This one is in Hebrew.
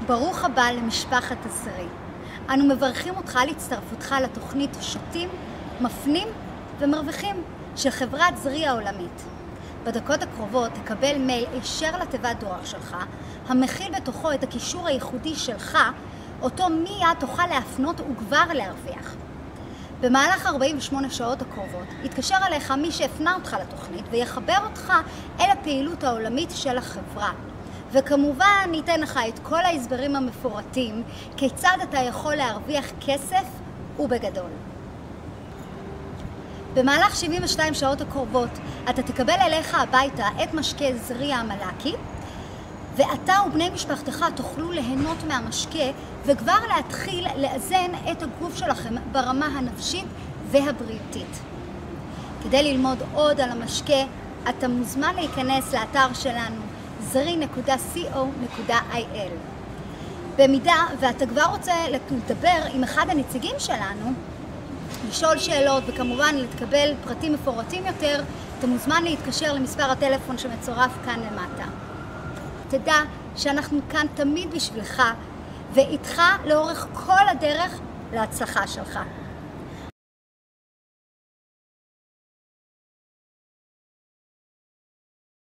ברוך הבא למשפחת עזרי. אנו מברכים אותך על הצטרפותך לתוכנית שותים, מפנים ומרוויחים של חברת עזרי העולמית. בדקות הקרובות תקבל מייל ישר לתיבת דואר שלך, המכיל בתוכו את הקישור הייחודי שלך, אותו מיד תוכל להפנות וכבר להרוויח. במהלך 48 שעות הקרובות יתקשר אליך מי שהפנה אותך לתוכנית ויחבר אותך אל הפעילות העולמית של החברה. וכמובן ניתן לך את כל ההסברים המפורטים כיצד אתה יכול להרוויח כסף ובגדול. במהלך 72 שעות הקרובות אתה תקבל אליך הביתה את משקה עזרי המלאקי, ואתה ובני משפחתך תוכלו ליהנות מהמשקה וכבר להתחיל לאזן את הגוף שלכם ברמה הנפשית והבריאותית. כדי ללמוד עוד על המשקה אתה מוזמן להיכנס לאתר שלנו zri.co.il. במידה ואתה כבר רוצה לדבר עם אחד הנציגים שלנו, לשאול שאלות וכמובן לקבל פרטים מפורטים יותר, אתה מוזמן להתקשר למספר הטלפון שמצורף כאן למטה. תדע שאנחנו כאן תמיד בשבילך ואיתך לאורך כל הדרך להצלחה שלך.